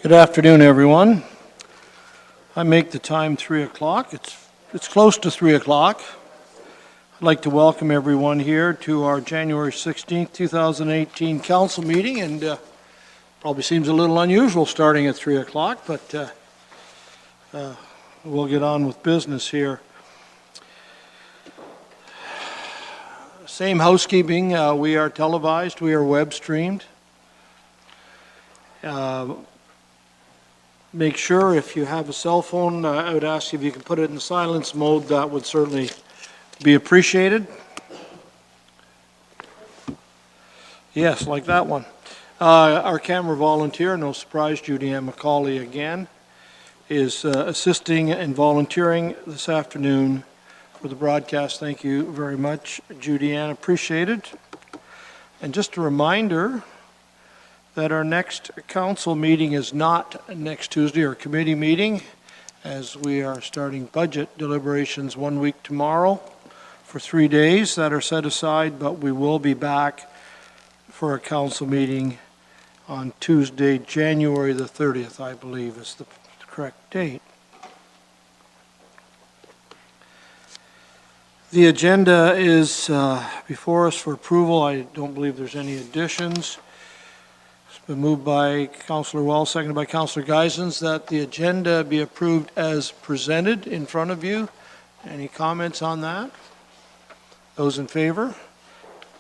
Good afternoon, everyone. I make the time 3 o'clock. It's close to 3 o'clock. I'd like to welcome everyone here to our January 16th, 2018 council meeting, and probably seems a little unusual starting at 3 o'clock, but we'll get on with business here. Same housekeeping. We are televised. We are web streamed. Make sure if you have a cell phone, I would ask if you can put it in silence mode. That would certainly be appreciated. Yes, like that one. Our camera volunteer, no surprise, Judy Ann McCauley again, is assisting and volunteering this afternoon for the broadcast. Thank you very much, Judy Ann. Appreciated. And just a reminder that our next council meeting is not next Tuesday, our committee meeting, as we are starting budget deliberations 1 week tomorrow for 3 days that are set aside, but we will be back for a council meeting on Tuesday, January the 30th, I believe is the correct date. The agenda is before us for approval. I don't believe there's any additions. Been moved by Councillor Wells, seconded by Councillor Geisens, that the agenda be approved as presented in front of you. Any comments on that? Those in favor?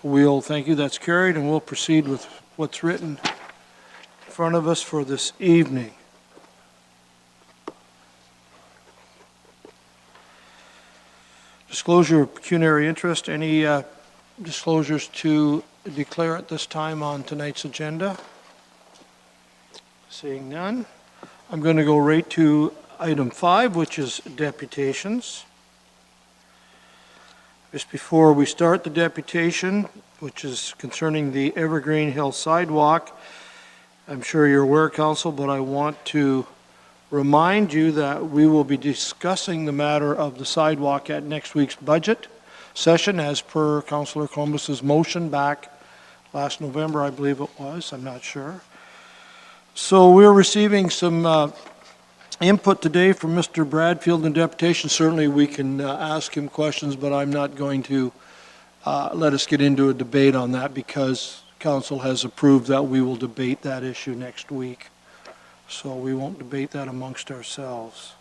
Thank you, that's carried, and we'll proceed with what's written in front of us for this evening. Disclosure of pecuniary interest. Any disclosures to declare at this time on tonight's agenda? Seeing none, I'm going to go right to item 5, which is deputations. Just before we start the deputation, which is concerning the Evergreen Hill sidewalk, I'm sure you're aware, Council, but I want to remind you that we will be discussing the matter of the sidewalk at next week's budget session as per Councillor Columbus's motion back last November, I believe it was, I'm not sure. So we're receiving some input today from Mr. Bradfield in deputation. Certainly we can ask him questions, but I'm not going to let us get into a debate on that because Council has approved that we will debate that issue next week. So we won't debate that amongst ourselves.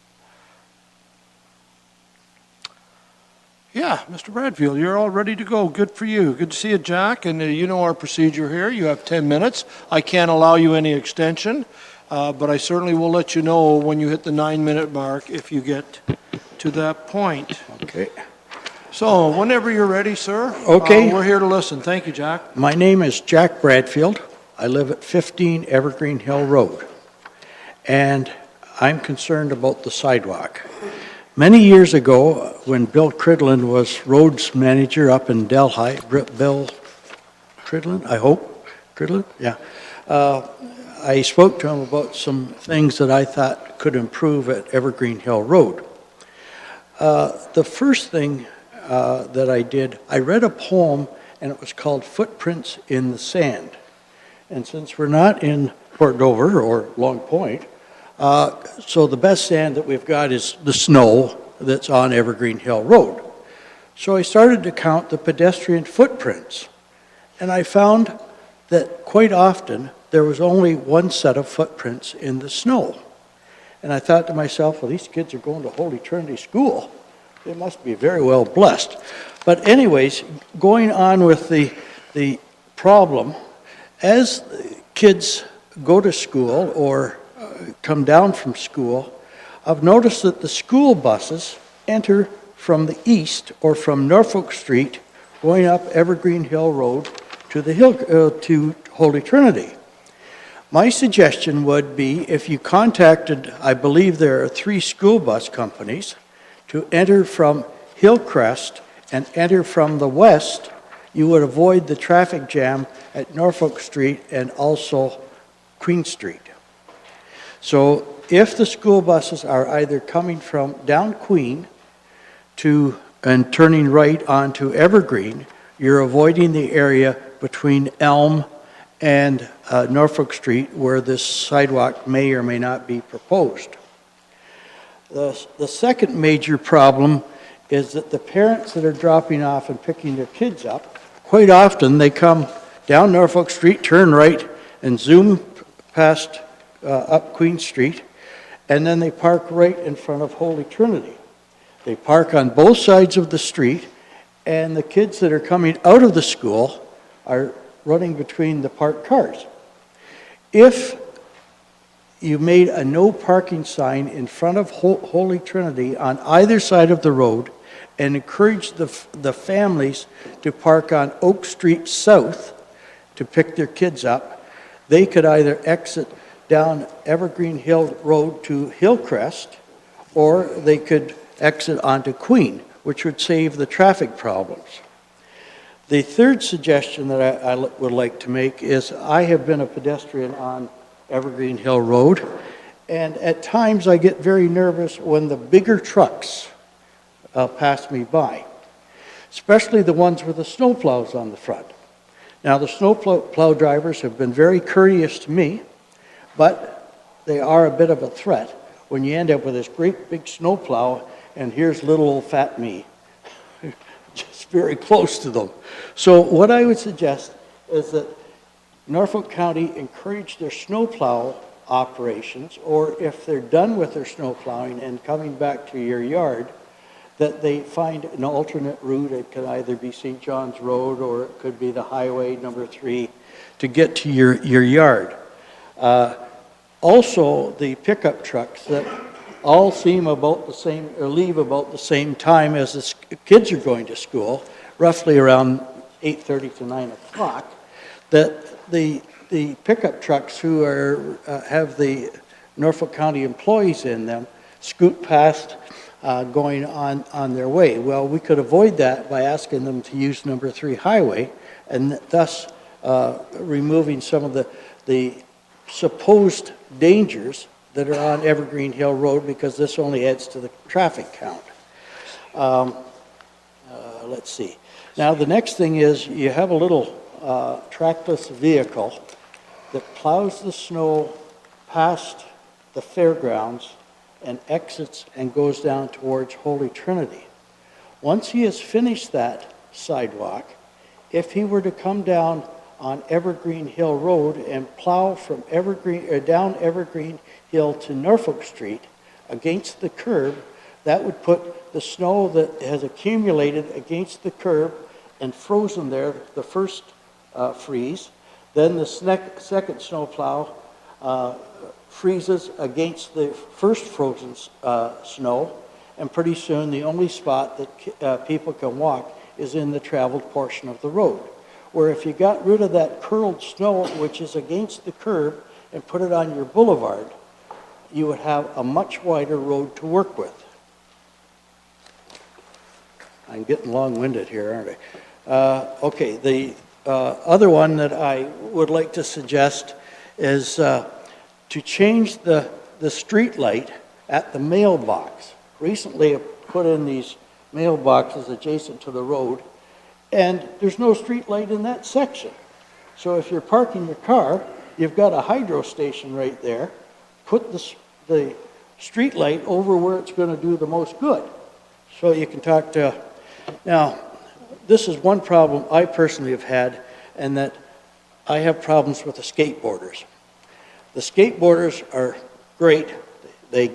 Yeah, Mr. Bradfield, you're all ready to go. Good for you. Good to see you, Jack. And you know our procedure here. You have 10 minutes. I can't allow you any extension, but I certainly will let you know when you hit the 9-minute mark if you get to that point. Okay. So whenever you're ready, sir. Okay. We're here to listen. Thank you, Jack. My name is Jack Bradfield. I live at 15 Evergreen Hill Road, and I'm concerned about the sidewalk. Many years ago, when Bill Cridlin was roads manager up in Delhi, Bill Cridlin, I hope? Cridlin? Yeah. I spoke to him about some things that I thought could improve at Evergreen Hill Road. The first thing that I did, I read a poem, and it was called Footprints in the Sand. And since we're not in Port Dover or Long Point, so the best sand that we've got is the snow that's on Evergreen Hill Road. So I started to count the pedestrian footprints, and I found that quite often there was only one set of footprints in the snow. And I thought to myself, well, these kids are going to Holy Trinity School. They must be very well blessed. But anyways, going on with the problem, as kids go to school or come down from school, I've noticed that the school buses enter from the east or from Norfolk Street going up Evergreen Hill Road to the to Holy Trinity. My suggestion would be if you contacted, I believe there are 3 school bus companies, to enter from Hillcrest and enter from the west, you would avoid the traffic jam at Norfolk Street and also Queen Street. So if the school buses are either coming from down Queen and turning right onto Evergreen, you're avoiding the area between Elm and Norfolk Street, where this sidewalk may or may not be proposed. The second major problem is that the parents that are dropping off and picking their kids up, quite often they come down Norfolk Street, turn right, and zoom past up Queen Street, and then they park right in front of Holy Trinity. They park on both sides of the street, and the kids that are coming out of the school are running between the parked cars. If you made a no parking sign in front of Holy Trinity on either side of the road and encouraged the families to park on Oak Street South to pick their kids up, they could either exit down Evergreen Hill Road to Hillcrest, or they could exit onto Queen, which would save the traffic problems. The third suggestion that I would like to make is I have been a pedestrian on Evergreen Hill Road, and at times I get very nervous when the bigger trucks pass me by, especially the ones with the snowplows on the front. Now, the snowplow drivers have been very courteous to me, but they are a bit of a threat when you end up with this great big snowplow and here's little old fat me just very close to them. So what I would suggest is that Norfolk County encourage their snowplow operations, or if they're done with their snowplowing and coming back to your yard, that they find an alternate route. It could either be St. John's Road or it could be the highway number 3 to get to your yard. Also, the pickup trucks that all seem about the same, or leave about the same time as the kids are going to school, roughly around 8:30 to 9 o'clock, that the pickup trucks who are have the Norfolk County employees in them scoot past going on their way. Well, we could avoid that by asking them to use number 3 highway, and thus removing some of the supposed dangers that are on Evergreen Hill Road, because this only adds to the traffic count. Let's see. Now, the next thing is you have a little trackless vehicle that plows the snow past the fairgrounds and exits and goes down towards Holy Trinity. Once he has finished that sidewalk, if he were to come down on Evergreen Hill Road and plow from down Evergreen Hill to Norfolk Street against the curb, that would put the snow that has accumulated against the curb and frozen there, the first freeze. Then the second snow plow freezes against the first frozen snow, and pretty soon the only spot that people can walk is in the traveled portion of the road. Where if you got rid of that curled snow, which is against the curb, and put it on your boulevard, you would have a much wider road to work with. I'm getting long-winded here, aren't I? Okay, the other one that I would like to suggest is to change the street light at the mailbox. Recently, I put in these mailboxes adjacent to the road, and there's no street light in that section. So if you're parking your car, you've got a hydro station right there. Put the street light over where it's going to do the most good. So you can talk to... Now, this is one problem I personally have had, and that I have problems with the skateboarders. The skateboarders are great. They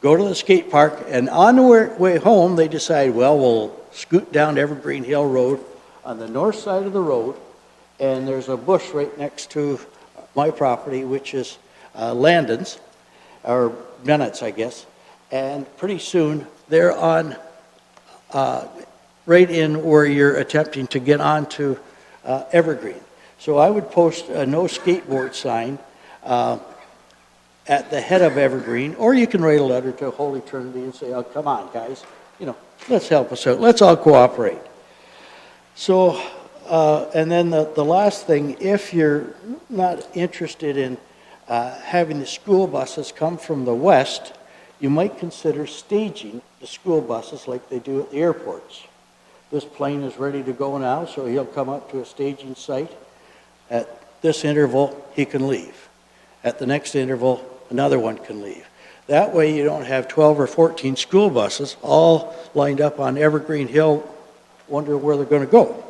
go to the skate park, and on the way home, they decide, well, we'll scoot down Evergreen Hill Road on the north side of the road, and there's a bush right next to my property, which is Landon's, or Bennett's, I guess, and pretty soon they're on right in where you're attempting to get onto Evergreen. So I would post a no skateboard sign at the head of Evergreen, or you can write a letter to Holy Trinity and say, oh, come on, guys, let's help us out. Let's all cooperate. So, and then the last thing, if you're not interested in having the school buses come from the west, you might consider staging the school buses like they do at the airports. This plane is ready to go now, so he'll come up to a staging site at this interval, he can leave. At the next interval, another one can leave. That way you don't have 12 or 14 school buses all lined up on Evergreen Hill, wondering where they're going to go.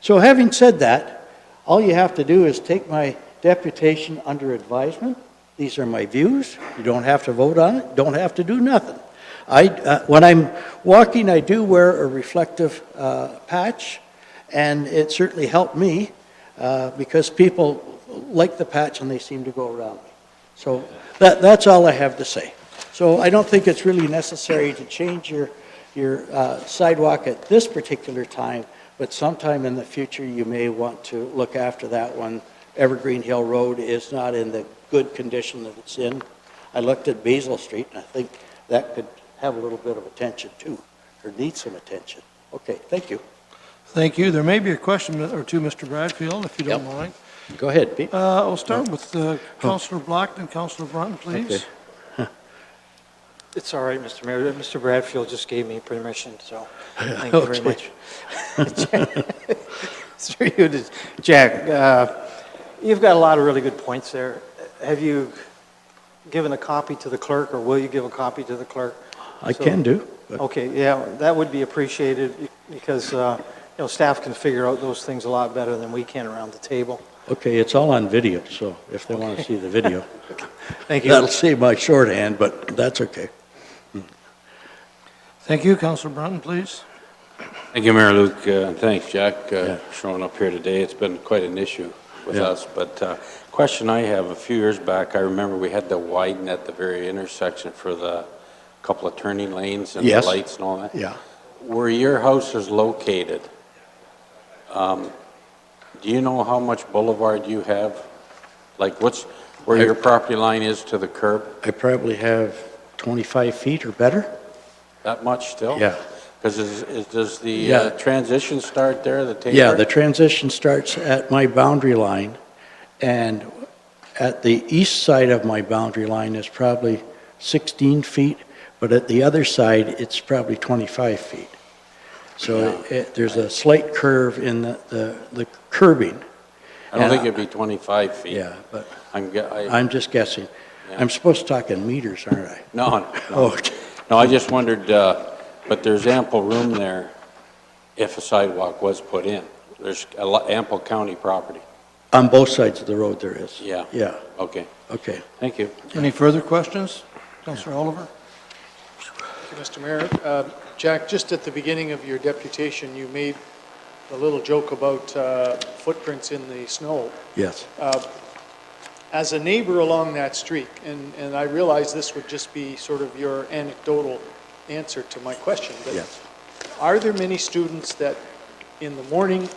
So having said that, all you have to do is take my deputation under advisement. These are my views. You don't have to vote on it, don't have to do nothing. When I'm walking, I do wear a reflective patch, and it certainly helped me because people like the patch and they seem to go around me. So that's all I have to say. So I don't think it's really necessary to change your sidewalk at this particular time, but sometime in the future you may want to look after that one. Evergreen Hill Road is not in the good condition that it's in. I looked at Basil Street and I think that could have a little bit of attention too, or need some attention. Okay, thank you. Thank you. There may be a question or two, Mr. Bradfield, if you don't mind. Go ahead, Pete. We'll start with Councillor Black and Councillor Brunton, please. Okay. It's all right, Mr. Mayor. Mr. Bradfield just gave me permission, so thank you very much. Through you to Jack, you've got a lot of really good points there. Have you given a copy to the clerk, or will you give a copy to the clerk? I can do. But Okay, yeah, that would be appreciated because, staff can figure out those things a lot better than we can around the table. Okay, it's all on video, so if they want to see the video, Thank you. that'll save my shorthand, but that's okay. Thank you. Councillor Brunton, please. Thank you, Mayor Luke, and thanks, Jack, Yeah. showing up here today. It's been quite an issue with Yeah. us, but question I have, a few years back, I remember we had to widen at the very intersection for the couple of turning lanes and the Yes. lights and all that. Yeah. Where your house is located, do you know how much boulevard you have? Like where your property line is to the curb? I probably have 25 feet or better. That much still? Yeah. Because does the Yeah. transition start there, the taper? Yeah, the transition starts at my boundary line, and at the east side of my boundary line is probably 16 feet, but at the other side, it's probably 25 feet. So there's a slight curve in the curbing. I don't And think it'd be 25 feet. Yeah, but I I'm just guessing. Yeah. I'm supposed to talk in meters, aren't I? no, Oh, no. No, I just wondered, but there's ample room there if a sidewalk was put in. There's ample county property. on both sides of the road there is. Yeah. Yeah, Okay, okay. thank you. Any further questions? Councillor Oliver? Mr. Mayor, Jack, just at the beginning of your deputation, you made a little joke about footprints in the snow. Yes. As a neighbor along that street, and I realize this would just be sort of your anecdotal answer to my question, but Yes. are there many students that in the morning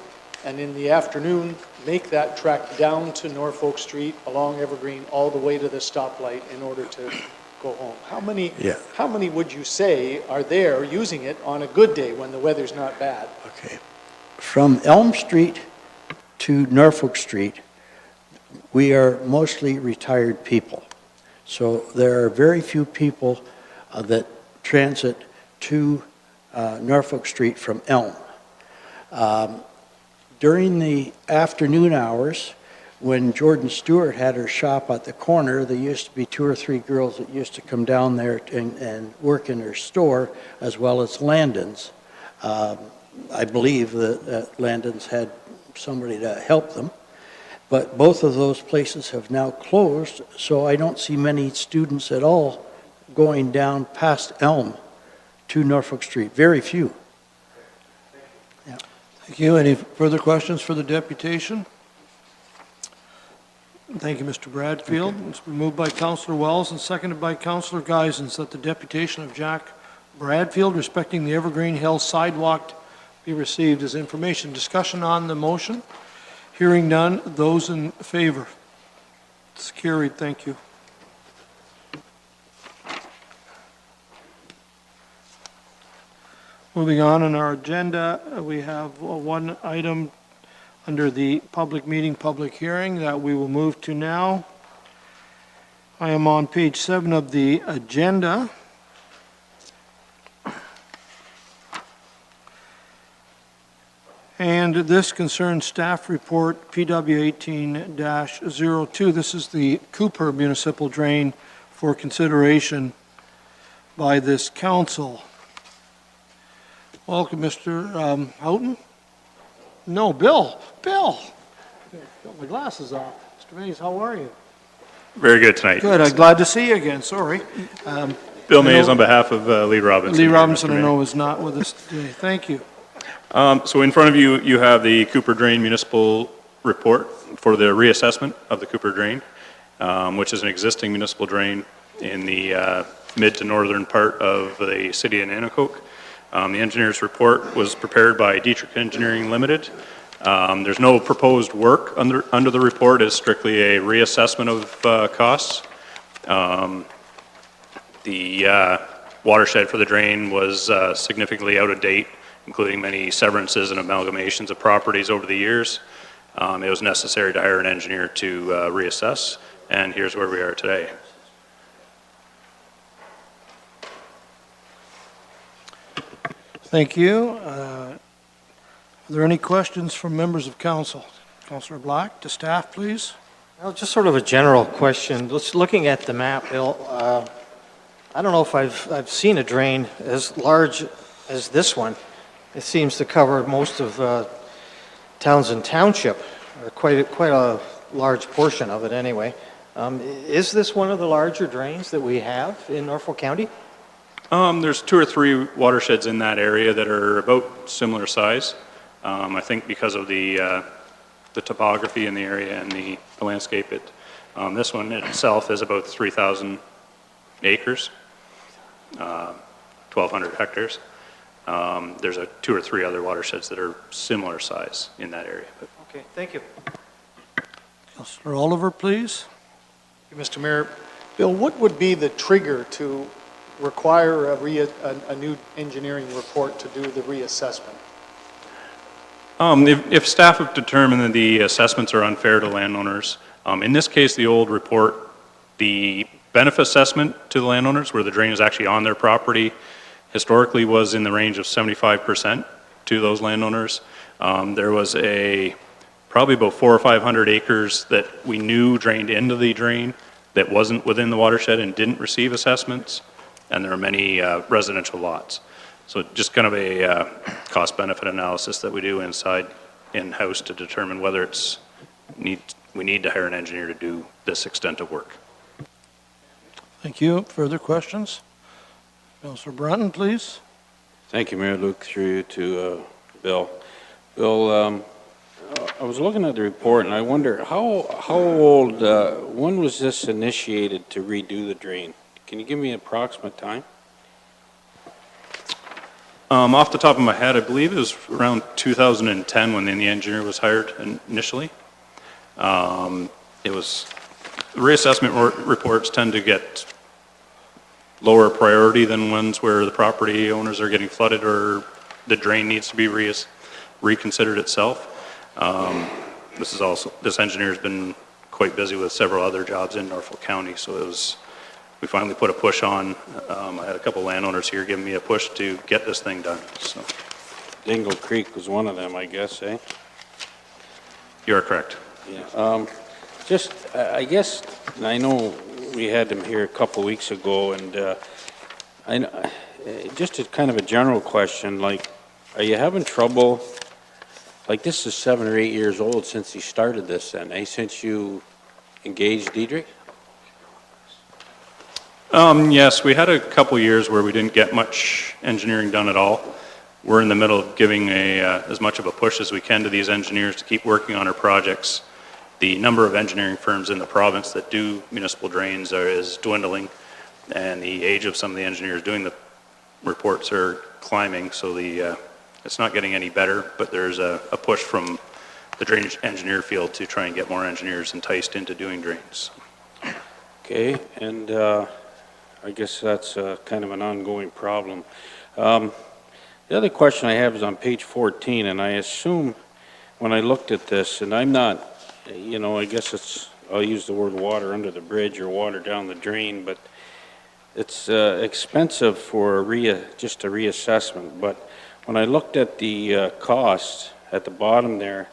and in the afternoon make that trek down to Norfolk Street along Evergreen all the way to the stoplight in order to go home? Yeah. How many would you say are there using it on a good day when the weather's not bad? Okay. From Elm Street to Norfolk Street, we are mostly retired people. So there are very few people that transit to Norfolk Street from Elm. During the afternoon hours, when Jordan Stewart had her shop at the corner, there used to be 2 or 3 girls that used to come down there and work in her store, as well as Landon's. I believe that Landon's had somebody to help them. But both of those places have now closed, so I don't see many students at all going down past Elm to Norfolk Street. Very few. Thank you. Any further questions for the deputation? Thank you, Mr. Bradfield. It's been moved by Councillor Wells and seconded by Councillor Geisens that the deputation of Jack Bradfield respecting the Evergreen Hill sidewalk be received as information. Discussion on the motion? Hearing none. Those in favor? It's carried. Thank you. Moving on in our agenda, we have one item under the public meeting, public hearing that we will move to now. I am on page 7 of the agenda. And this concerns staff report PW 18-02. This is the Cooper Municipal Drain for consideration by this council. Welcome, Mr. Houghton. No, Bill. Bill. Got my glasses off. Mr. Mays, how are you? Very good tonight. Good. I'm glad to see you again. Sorry. Bill Mays on behalf of Lee Robinson. Lee here, Robinson, Mr. I Mayor. know, is not with us today. Thank you. So in front of you, you have the Cooper Drain Municipal Report for the reassessment of the Cooper Drain, which is an existing municipal drain in the mid to northern part of the city of Norfolk. The engineer's report was prepared by Dietrich Engineering Limited. There's no proposed work under the report. It's strictly a reassessment of costs. The watershed for the drain was significantly out of date, including many severances and amalgamations of properties over the years. It was necessary to hire an engineer to reassess, and here's where we are today. Thank you. Are there any questions from members of council? Councillor Black, to staff, please. Well, just sort of a general question. Just looking at the map, Bill, I don't know if I've seen a drain as large as this one. It seems to cover most of Townsend Township, or quite a large portion of it anyway. Is this one of the larger drains that we have in Norfolk County? There's 2 or 3 watersheds in that area that are about similar size. I think because of the topography in the area and the landscape, this one itself is about 3,000 acres, 1,200 hectares. There's 2 or 3 other watersheds that are similar size in that area. But Okay, thank you. Councillor Oliver, please. Mr. Mayor, Bill, what would be the trigger to require a new engineering report to do the reassessment? If staff have determined that the assessments are unfair to landowners, in this case, the old report, the benefit assessment to the landowners, where the drain is actually on their property, historically was in the range of 75% to those landowners. There was probably about 400 or 500 acres that we knew drained into the drain that wasn't within the watershed and didn't receive assessments, and there are many residential lots. So just kind of a cost-benefit analysis that we do in-house to determine whether we need to hire an engineer to do this extent of work. Thank you. Further questions? Councillor Brunton, please. Thank you, Mayor Luke, through you to Bill. Bill, I was looking at the report and I wonder how old, when was this initiated to redo the drain? Can you give me an approximate time? Off the top of my head, I believe it was around 2010 when the engineer was hired initially. It was, reassessment reports tend to get lower priority than ones where the property owners are getting flooded or the drain needs to be reconsidered itself. This engineer's been quite busy with several other jobs in Norfolk County, so we finally put a push on. I had a couple landowners here giving me a push to get this thing done. So Dingle Creek was one of them, I guess, eh? you are correct. Yeah. I guess, I know we had them here a couple weeks ago, and just a kind of a general question, like, are you having trouble, like this is 7 or 8 years old since he started this then, eh? Since you engaged Dietrich? Yes, we had a couple years where we didn't get much engineering done at all. We're in the middle of giving as much of a push as we can to these engineers to keep working on our projects. The number of engineering firms in the province that do municipal drains is dwindling, and the age of some of the engineers doing the reports are climbing, so it's not getting any better, but there's a push from the drainage engineer field to try and get more engineers enticed into doing drains. Okay, and I guess that's kind of an ongoing problem. The other question I have is on page 14, and I assume when I looked at this, and I'm not, I guess I'll use the word water under the bridge or water down the drain, but it's expensive for just a reassessment. But when I looked at the cost, at the bottom there,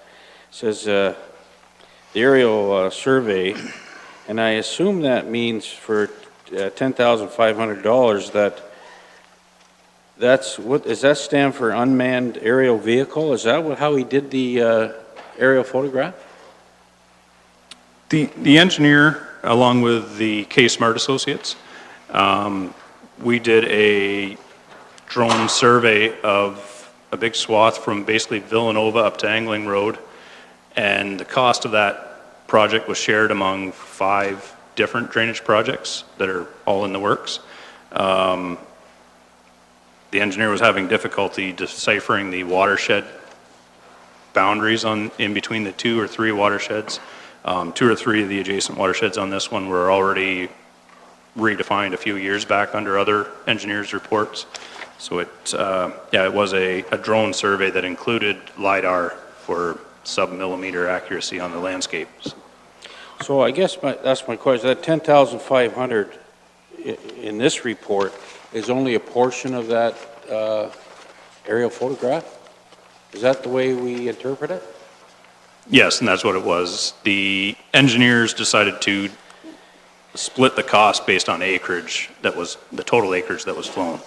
says the aerial survey, and I assume that means for $10,500 that's what, does that stand for unmanned aerial vehicle? Is that how he did the aerial photograph? The engineer, along with the K Smart Associates, we did a drone survey of a big swath from basically Villanova up to Angling Road, and the cost of that project was shared among 5 different drainage projects that are all in the works. The engineer was having difficulty deciphering the watershed boundaries in between the 2 or 3 watersheds. 2 or 3 of the adjacent watersheds on this one were already redefined a few years back under other engineers' reports. So it was a drone survey that included LiDAR for sub-millimeter accuracy on the landscapes. So I guess that's my question. That 10,500 in this report is only a portion of that aerial photograph? Is that the way we interpret it? Yes, and that's what it was. The engineers decided to split the cost based on acreage that was, the total acreage that was flown.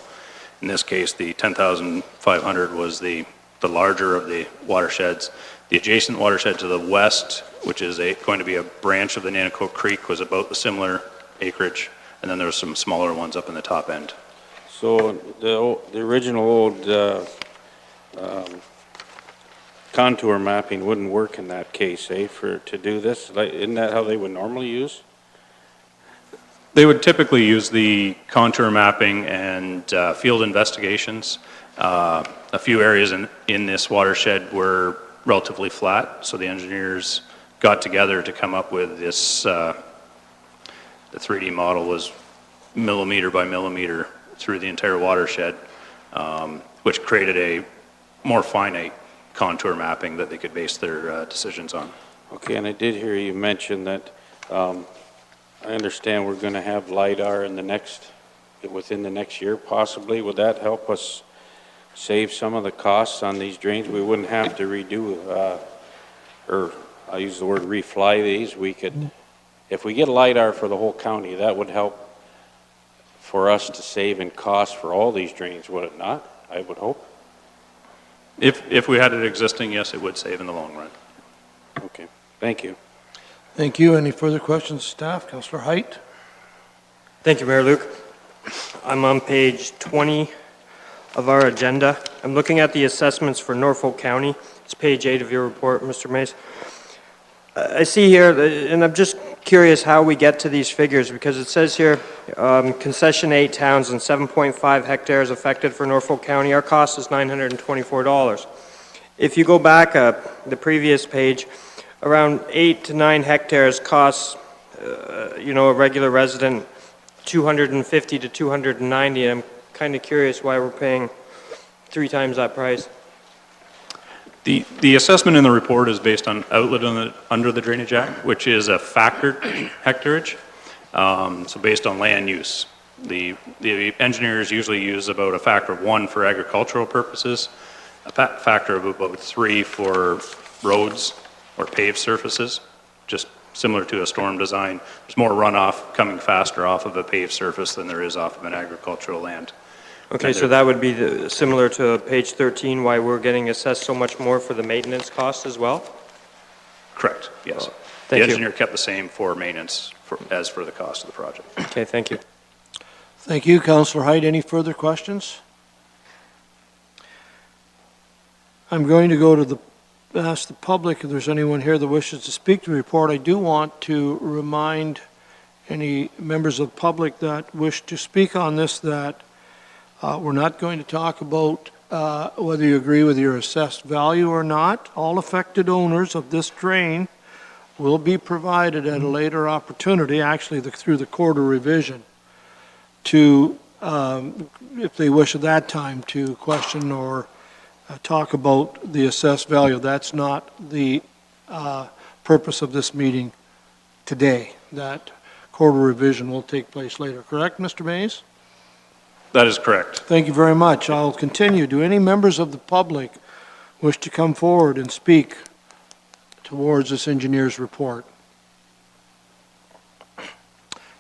In this case, the 10,500 was the larger of the watersheds. The adjacent watershed to the west, which is going to be a branch of the Nanticoke Creek, was about the similar acreage, and then there were some smaller ones up in the top end. So the original old contour mapping wouldn't work in that case, to do this? Isn't that how they would normally use? They would typically use the contour mapping and field investigations. A few areas in this watershed were relatively flat, so the engineers got together to come up with this. The 3D model was millimeter by millimeter through the entire watershed, which created a more finite contour mapping that they could base their decisions on. Okay, and I did hear you mention that I understand we're going to have LiDAR within the next year possibly. Would that help us save some of the costs on these drains? We wouldn't have to redo, or I'll use the word refly these. We could, if we get LiDAR for the whole county, that would help for us to save in costs for all these drains, would it not? I would hope. If we had it existing, yes, it would save in the long run. Okay, thank you. Thank you. Any further questions, staff? Councillor Height? Thank you, Mayor Luke. I'm on page 20 of our agenda. I'm looking at the assessments for Norfolk County. It's page 8 of your report, Mr. Mays. I see here, and I'm just curious how we get to these figures, because it says here, concession 8 towns and 7.5 hectares affected for Norfolk County. Our cost is $924. If you go back the previous page, around 8 to 9 hectares costs, a regular resident 250 to 290. I'm kind of curious why we're paying 3 times that price. The assessment in the report is based on outlet under the Drainage Act, which is a factored hectarage, so based on land use. The engineers usually use about a factor of 1 for agricultural purposes, a factor of about 3 for roads or paved surfaces, just similar to a storm design. There's more runoff coming faster off of a paved surface than there is off of an agricultural land. Okay, so that would be similar to page 13, why we're getting assessed so much more for the maintenance cost as well? Correct, yes. The Thank you. engineer kept the same for maintenance as for the cost of the project. Okay, thank you. Thank you, Councillor Height. Any further questions? I'm going to go to ask the public if there's anyone here that wishes to speak to the report. I do want to remind any members of the public that wish to speak on this that we're not going to talk about whether you agree with your assessed value or not. All affected owners of this drain will be provided at a later opportunity, actually through the quarter revision, to, if they wish at that time, to question or talk about the assessed value. That's not the purpose of this meeting today. That quarter revision will take place later. Correct, Mr. Mays? That is correct. Thank you very much. I'll continue. Do any members of the public wish to come forward and speak towards this engineer's report?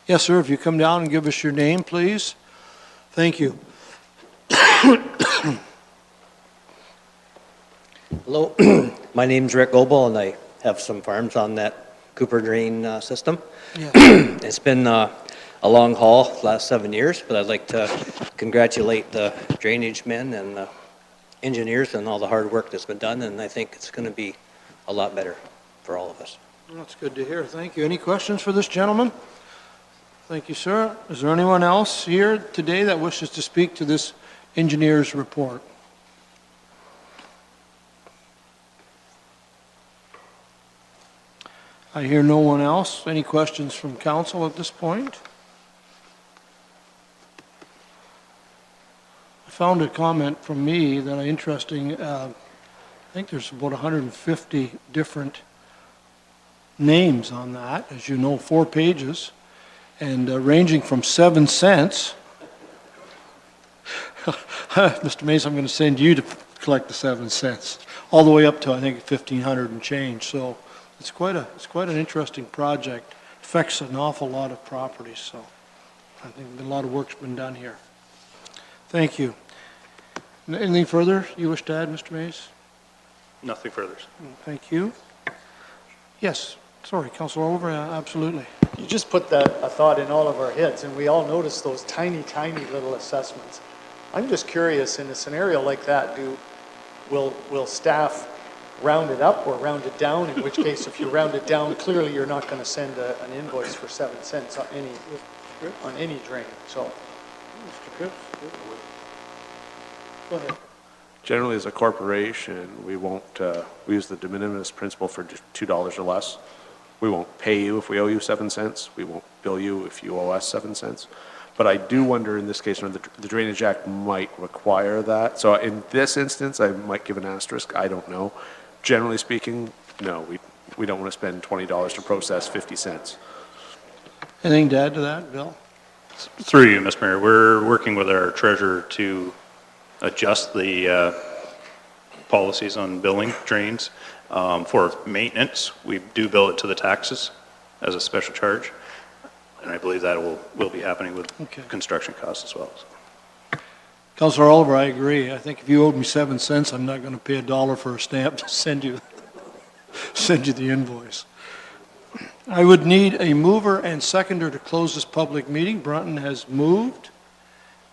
Yes, sir, if you come down and give us your name, please. Thank you. Hello, my name's Rick Goebel, and I have some farms on that Cooper drain system. Yes. It's been a long haul, last 7 years, but I'd like to congratulate the drainage men and the engineers and all the hard work that's been done, and I think it's going to be a lot better for all of us. That's good to hear. Thank you. Any questions for this gentleman? Thank you, sir. Is there anyone else here today that wishes to speak to this engineer's report? I hear no one else. Any questions from council at this point? I found a comment from me that interesting. I think there's about 150 different names on that, as you know, 4 pages, and ranging from 7 cents. Mr. Mason, I'm going to send you to collect the 7 cents, all the way up to, I think, 1,500 and change. So it's quite an interesting project. Affects an awful lot of properties, so I think a lot of work's been done here. Thank you. Anything further you wish to add, Mr. Mays? Nothing further. Thank you. Yes, sorry, Councilor Oliver, absolutely. You just put a thought in all of our heads, and we all notice those tiny, tiny little assessments. I'm just curious, in a scenario like that, will staff round it up or round it down? In which case, if you round it down, clearly you're not going to send an invoice for 7 cents on any drain. So, Mr. Cripps? Go ahead. Generally, as a corporation, we won't, we use the de minimis principle for $2 or less. We won't pay you if we owe you 7 cents. We won't bill you if you owe us 7 cents. But I do wonder in this case, the Drainage Act might require that. So in this instance, I might give an asterisk. I don't know. Generally speaking, no, we don't want to spend $20 to process 50 cents. Anything to add to that, Bill? Through you, Mr. Mayor, we're working with our treasurer to adjust the policies on billing drains. For maintenance, we do bill it to the taxes as a special charge, and I believe that will be happening with construction costs as well. Councilor Oliver, I agree. I think if you owed me 7 cents, I'm not going to pay $1 for a stamp to send you the invoice. I would need a mover and seconder to close this public meeting. Brunton has moved,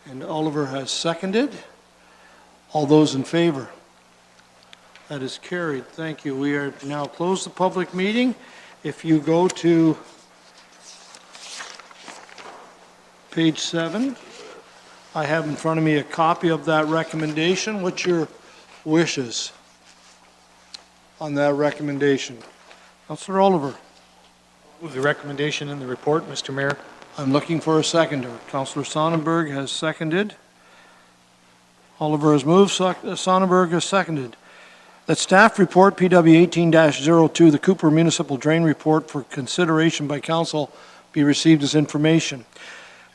and Oliver has seconded. All those in favor? That is carried. Thank you. We are now closed the public meeting. If you go to page 7, I have in front of me a copy of that recommendation. What's your wishes on that recommendation? Councilor Oliver. move the recommendation in the report, Mr. Mayor. I'm looking for a seconder. Councilor Sonnenberg has seconded. Oliver has moved, Sonnenberg has seconded. That staff report PW 18-02, the Cooper Municipal Drain Report for consideration by council be received as information.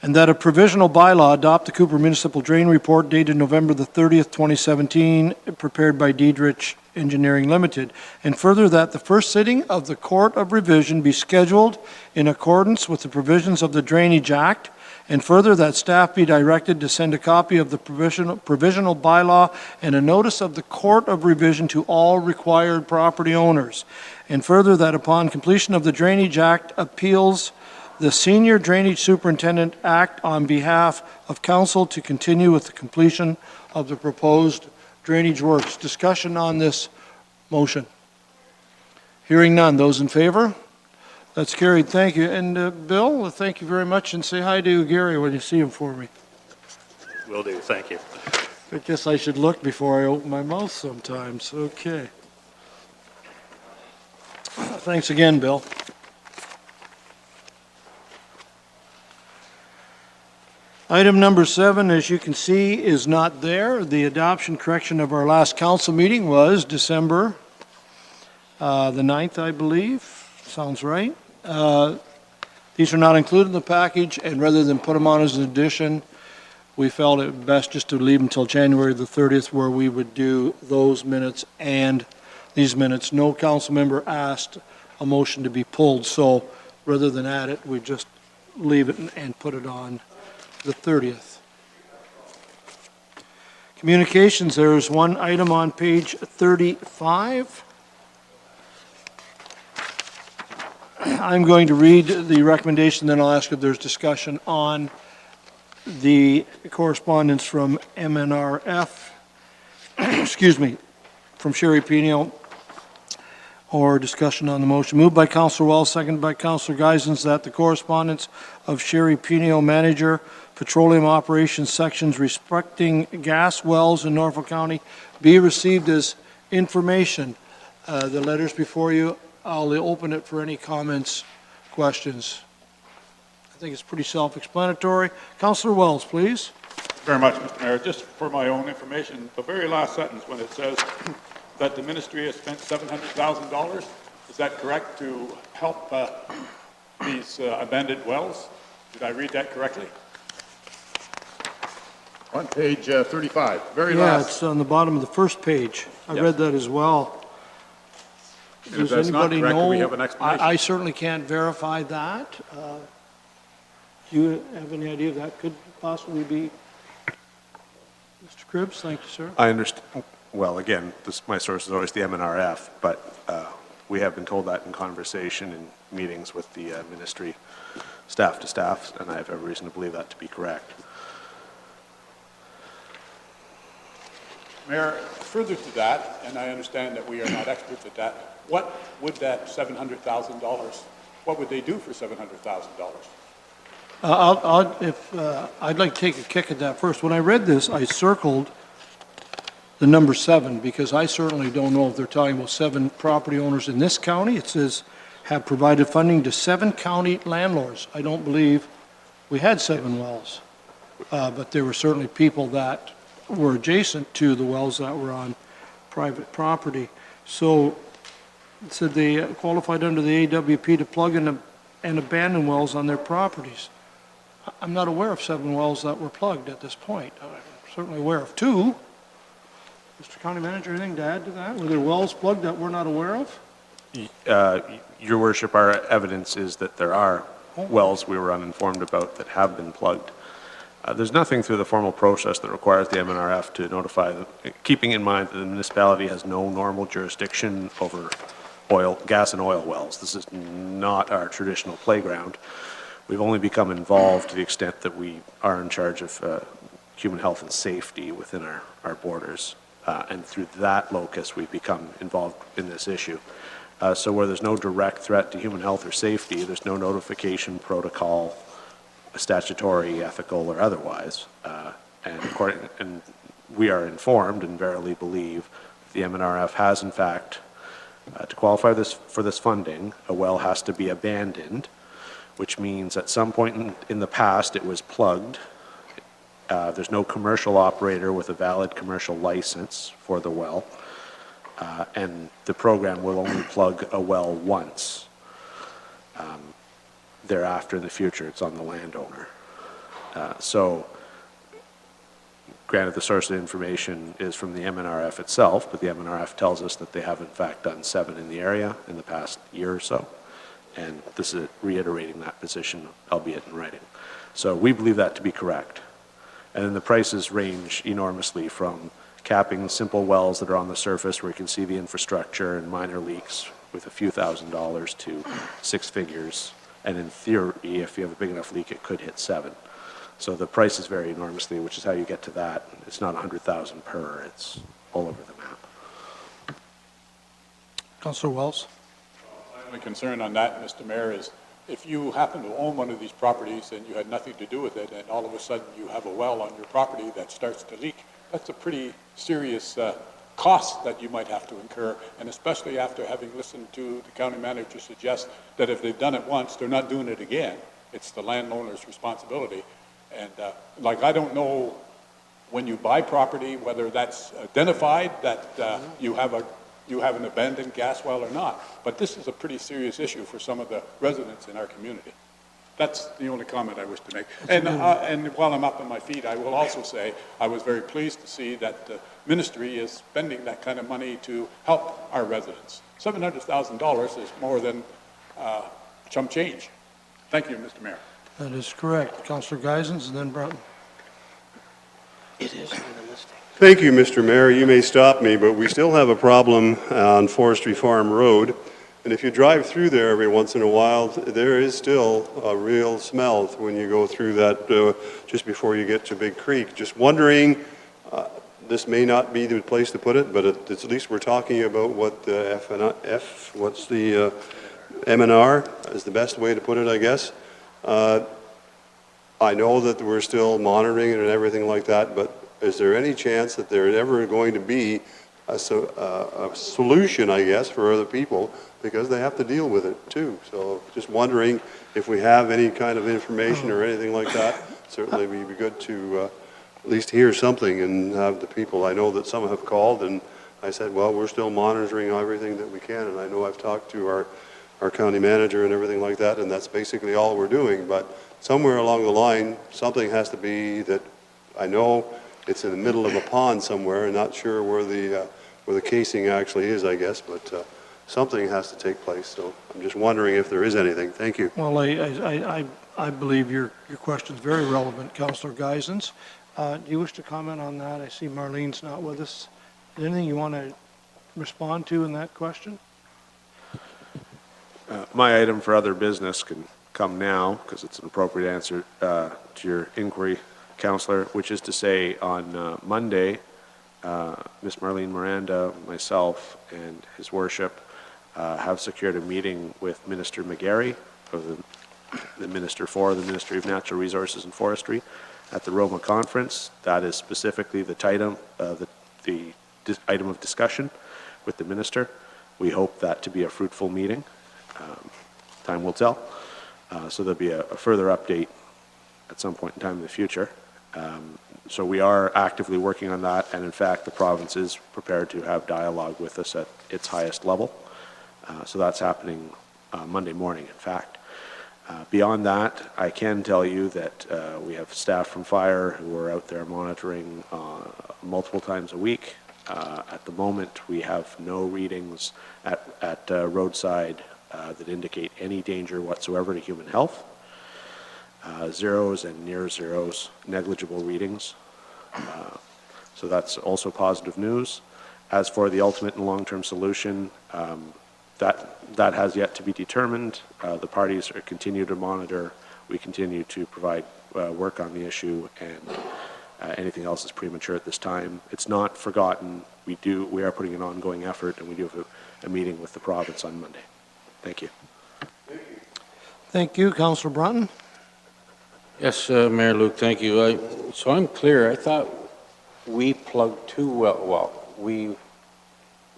And that a provisional bylaw adopt the Cooper Municipal Drain Report dated November the 30th, 2017, prepared by Diedrich Engineering Limited. And further, that the first sitting of the Court of Revision be scheduled in accordance with the provisions of the Drainage Act. And further, that staff be directed to send a copy of the provisional bylaw and a notice of the Court of Revision to all required property owners. And further, that upon completion of the Drainage Act appeals, the Senior Drainage Superintendent act on behalf of council to continue with the completion of the proposed drainage works. Discussion on this motion. Hearing none. Those in favor? That's carried. Thank you. And Bill, thank you very much, and say hi to Gary when you see him for me. Will do. Thank you. I guess I should look before I open my mouth sometimes. Okay. Thanks again, Bill. Item number 7, as you can see, is not there. The adoption correction of our last council meeting was December the 9th, I believe. Sounds right. These are not included in the package, and rather than put them on as an addition, we felt it best just to leave until January the 30th, where we would do those minutes and these minutes. No council member asked a motion to be pulled, so rather than add it, we just leave it and put it on the 30th. Communications, there is one item on page 35. I'm going to read the recommendation, then I'll ask if there's discussion on the correspondence from MNRF, excuse me, from Sherry Pino, or discussion on the motion. Moved by Councilor Wells, seconded by Councilor Geisens, that the correspondence of Sherry Pino, Manager, Petroleum Operations Sections respecting gas wells in Norfolk County, be received as information. The letter's before you. I'll open it for any comments, questions. I think it's pretty self-explanatory. Councilor Wells, please. Very much, Mr. Mayor. Just for my own information, the very last sentence when it says that the ministry has spent $700,000, is that correct, to help these abandoned wells? Did I read that correctly? On page 35, very Yeah, last. it's on the bottom of the first page. I Yes. read that as well. If Does that's not anybody correct, do we know? have an explanation? I certainly can't verify that. Do you have any idea if that could possibly be? Mr. Cribbs, thank you, sir. I understand, well, again, my source is always the MNRF, but we have been told that in conversation and meetings with the ministry, staff to staff, and I have every reason to believe that to be correct. Mayor, further to that, and I understand that we are not experts at that, what would that $700,000, what would they do for $700,000? I'd like to take a kick at that first. When I read this, I circled the number 7, because I certainly don't know if they're talking about 7 property owners in this county. It says, have provided funding to 7 county landlords. I don't believe we had 7 wells, but there were certainly people that were adjacent to the wells that were on private property. So it said they qualified under the AWP to plug in and abandon wells on their properties. I'm not aware of 7 wells that were plugged at this point. I'm certainly aware of 2. Mr. County Manager, anything to add to that? Were there wells plugged that we're not aware of? Your worship, our evidence is that there are wells we were uninformed about that have been plugged. There's nothing through the formal process that requires the MNRF to notify them, keeping in mind that the municipality has no normal jurisdiction over gas and oil wells. This is not our traditional playground. We've only become involved to the extent that we are in charge of human health and safety within our borders. And through that locus, we've become involved in this issue. So where there's no direct threat to human health or safety, there's no notification protocol, statutory, ethical, or otherwise. And we are informed and verily believe that the MNRF has, in fact, to qualify for this funding, a well has to be abandoned, which means at some point in the past it was plugged. There's no commercial operator with a valid commercial license for the well, and the program will only plug a well once. Thereafter, in the future, it's on the landowner. So, granted, the source of information is from the MNRF itself, but the MNRF tells us that they have in fact done 7 in the area in the past year or so, and this is reiterating that position, albeit in writing. So we believe that to be correct. And then the prices range enormously from capping simple wells that are on the surface where you can see the infrastructure and minor leaks with a few $1,000s to 6 figures. And in theory, if you have a big enough leak, it could hit 7. So the prices vary enormously, which is how you get to that. It's not 100,000 per, it's all over the map. Councilor Wells? My only concern on that, Mr. Mayor, is if you happen to own one of these properties and you had nothing to do with it, and all of a sudden you have a well on your property that starts to leak, that's a pretty serious cost that you might have to incur, and especially after having listened to the county manager suggest that if they've done it once, they're not doing it again. It's the landowner's responsibility. And I don't know when you buy property whether that's identified that you have an abandoned gas well or not. But this is a pretty serious issue for some of the residents in our community. That's the only comment I wish to make. And while I'm up on my feet, I will also say I was very pleased to see that the ministry is spending that kind of money to help our residents. $700,000 is more than chump change. Thank you, Mr. Mayor. That is correct. Councillor Geisens and then Broughton. It is unrealistic. Thank you, Mr. Mayor. You may stop me, but we still have a problem on Forestry Farm Road. And if you drive through there every once in a while, there is still a real smell when you go through that just before you get to Big Creek. Just wondering, this may not be the place to put it, but at least we're talking about what the what's the M&R is the best way to put it, I guess. I know that we're still monitoring it and everything like that, but is there any chance that there's ever going to be a solution, I guess, for other people, because they have to deal with it too? So just wondering if we have any kind of information or anything like that. Certainly it'd be good to at least hear something and have the people. I know that some have called and I said, well, we're still monitoring everything that we can, and I know I've talked to our county manager and everything like that, and that's basically all we're doing. But somewhere along the line, something has to be that, I know it's in the middle of a pond somewhere, and not sure where the casing actually is, I guess, but something has to take place. So I'm just wondering if there is anything. Thank you. Well, I believe your question's very relevant, Councillor Geisens. Do you wish to comment on that? I see Marlene's not with us. Is there anything you want to respond to in that question? My item for other business can come now, because it's an appropriate answer to your inquiry, Councillor, which is to say on Monday, Ms. Marlene Miranda, myself, and His Worship have secured a meeting with Minister McGarry, the Minister for the Ministry of Natural Resources and Forestry, at the Roma Conference. That is specifically the item of discussion with the Minister. We hope that to be a fruitful meeting. Time will tell. So there'll be a further update at some point in time in the future. So we are actively working on that, and in fact, the province is prepared to have dialogue with us at its highest level. So that's happening Monday morning, in fact. Beyond that, I can tell you that we have staff from fire who are out there monitoring multiple times a week. At the moment, we have no readings at roadside that indicate any danger whatsoever to human health. Zeros and near zeros, negligible readings. So that's also positive news. As for the ultimate and long-term solution, that has yet to be determined. The parties continue to monitor. We continue to provide work on the issue, and anything else is premature at this time. It's not forgotten. We are putting an ongoing effort, and we do have a meeting with the province on Monday. Thank you. Thank you. Councillor Broughton? Yes, Mayor Luke, thank you. So I'm clear. I thought we plugged two well, we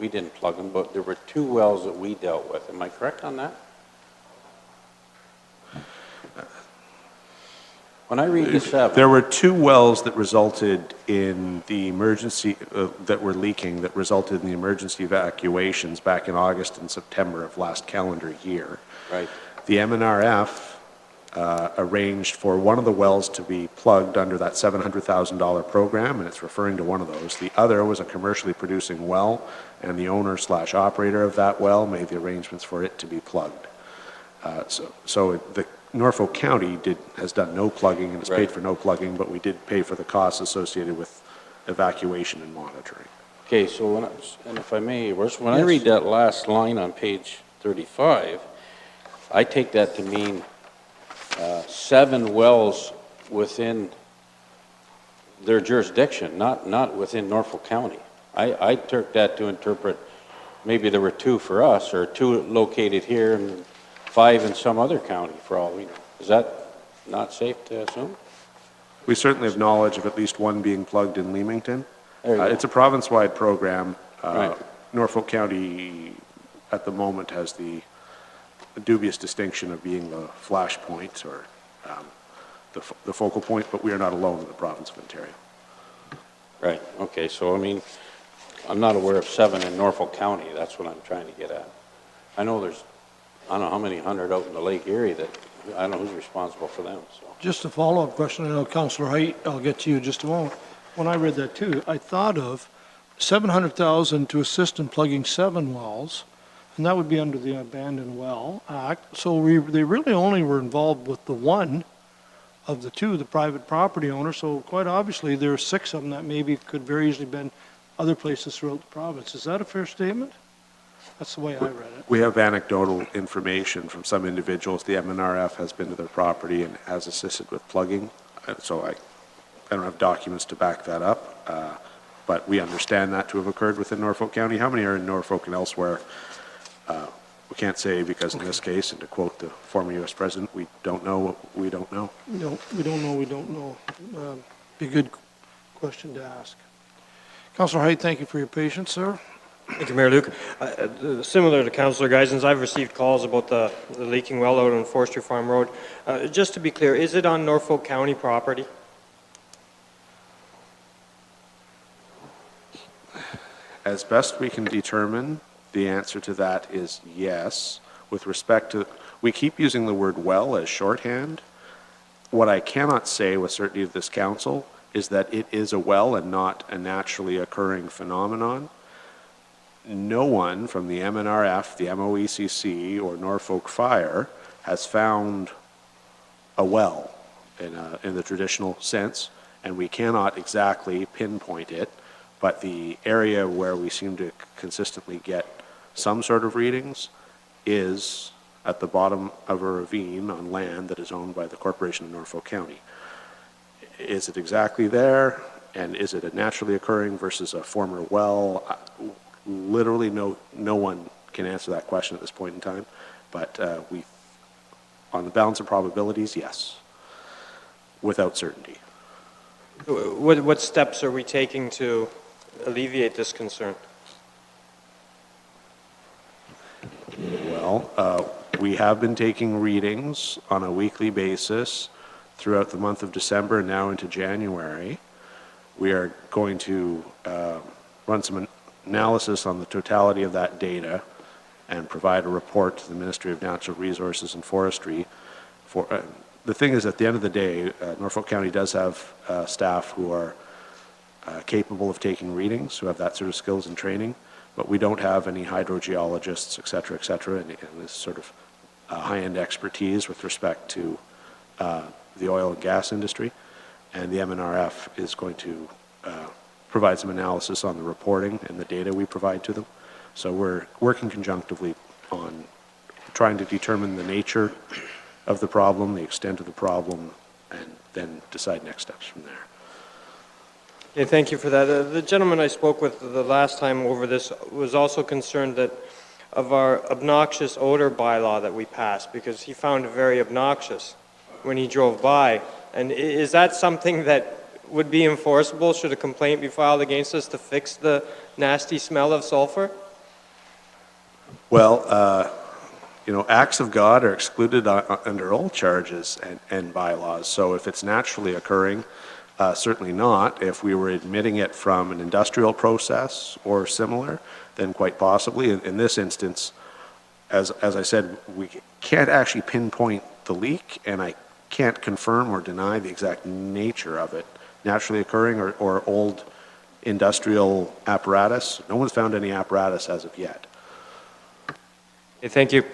didn't plug them, but there were two wells that we dealt with. Am I correct on that? When I read the 7. There were two wells that resulted in the emergency, that were leaking, that resulted in the emergency evacuations back in August and September of last calendar year. Right. The MNRF arranged for one of the wells to be plugged under that $700,000 program, and it's referring to one of those. The other was a commercially producing well, and the owner/operator of that well made the arrangements for it to be plugged. So the Norfolk County has done no plugging and has paid for no plugging, but we did pay for the costs associated with evacuation and monitoring. Okay, so and if I may, when I read that last line on page 35, I take that to mean 7 wells within their jurisdiction, not within Norfolk County. I took that to interpret maybe there were 2 for us, or 2 located here and 5 in some other county for all we know. Is that not safe to assume? We certainly have knowledge of at least one being plugged in Leamington. There you go. It's a province-wide program. Right. Norfolk County at the moment has the dubious distinction of being the flashpoint or the focal point, but we are not alone in the province of Ontario. Right, okay, so I mean, I'm not aware of 7 in Norfolk County. That's what I'm trying to get at. I know there's, I don't know how many hundred out in the Lake Erie that I don't know who's responsible for them, so. Just a follow-up question, I know Councillor Height, I'll get to you in just a moment. When I read that too, I thought of 700,000 to assist in plugging 7 wells, and that would be under the Abandoned Well Act. So they really only were involved with the one of the two, the private property owner. So quite obviously, there are 6 of them that maybe could very easily been other places throughout the province. Is that a fair statement? That's the way I read it. We have anecdotal information from some individuals. The MNRF has been to their property and has assisted with plugging. So I don't have documents to back that up, but we understand that to have occurred within Norfolk County. How many are in Norfolk and elsewhere? We can't say, because in this case, and to quote the former U.S. President, we don't know what we don't know. No, we don't know, we don't know. Be a good question to ask. Councillor Height, thank you for your patience, sir. Thank you, Mayor Luke. Similar to Councillor Geisens, I've received calls about the leaking well out on Forestry Farm Road. Just to be clear, is it on Norfolk County property? As best we can determine, the answer to that is yes. With respect to, we keep using the word well as shorthand. What I cannot say with certainty to this council is that it is a well and not a naturally occurring phenomenon. No one from the MNRF, the MOECC, or Norfolk Fire has found a well in the traditional sense, and we cannot exactly pinpoint it, but the area where we seem to consistently get some sort of readings is at the bottom of a ravine on land that is owned by the Corporation of Norfolk County. Is it exactly there, and is it a naturally occurring versus a former well? Literally no one can answer that question at this point in time, but on the balance of probabilities, yes, without certainty. What steps are we taking to alleviate this concern? Well, we have been taking readings on a weekly basis throughout the month of December and now into January. We are going to run some analysis on the totality of that data and provide a report to the Ministry of Natural Resources and Forestry. The thing is, at the end of the day, Norfolk County does have staff who are capable of taking readings, who have that sort of skills and training, but we don't have any hydrogeologists, et cetera, and this sort of high-end expertise with respect to the oil and gas industry. And the MNRF is going to provide some analysis on the reporting and the data we provide to them. So we're working conjunctively on trying to determine the nature of the problem, the extent of the problem, and then decide next steps from there. Okay, thank you for that. The gentleman I spoke with the last time over this was also concerned that of our obnoxious odor bylaw that we passed, because he found it very obnoxious when he drove by. And is that something that would be enforceable? Should a complaint be filed against us to fix the nasty smell of sulfur? Well, acts of God are excluded under all charges and bylaws. So if it's naturally occurring, certainly not. If we were admitting it from an industrial process or similar, then quite possibly. In this instance, as I said, we can't actually pinpoint the leak, and I can't confirm or deny the exact nature of it. Naturally occurring or old industrial apparatus. No one's found any apparatus as of yet. Okay, thank you.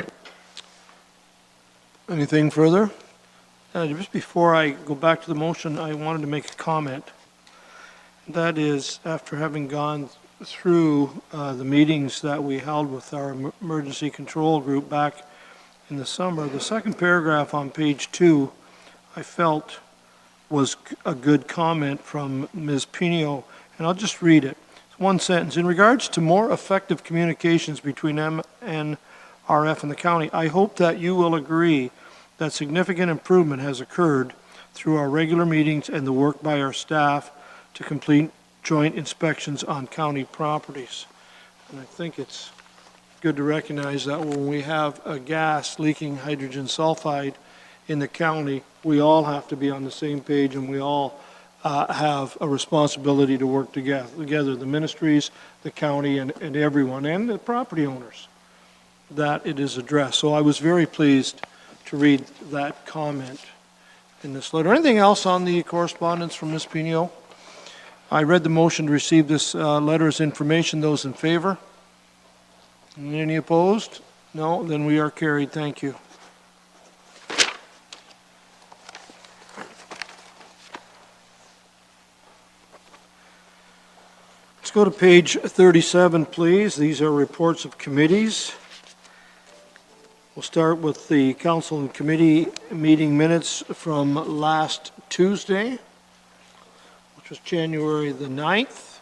Anything further? Just before I go back to the motion, I wanted to make a comment. That is, after having gone through the meetings that we held with our emergency control group back in the summer, the second paragraph on page 2, I felt was a good comment from Ms. Pino, and I'll just read it. It's one sentence. In regards to more effective communications between MNRF and the county, I hope that you will agree that significant improvement has occurred through our regular meetings and the work by our staff to complete joint inspections on county properties. And I think it's good to recognize that when we have a gas leaking hydrogen sulfide in the county, we all have to be on the same page, and we all have a responsibility to work together, the ministries, the county, and everyone, and the property owners, that it is addressed. So I was very pleased to read that comment in this letter. Anything else on the correspondence from Ms. Pino? I read the motion to receive this letter as information. Those in favor? Any opposed? No? Then we are carried. Thank you. Let's go to page 37, please. These are reports of committees. We'll start with the council and committee meeting minutes from last Tuesday, which was January the 9th.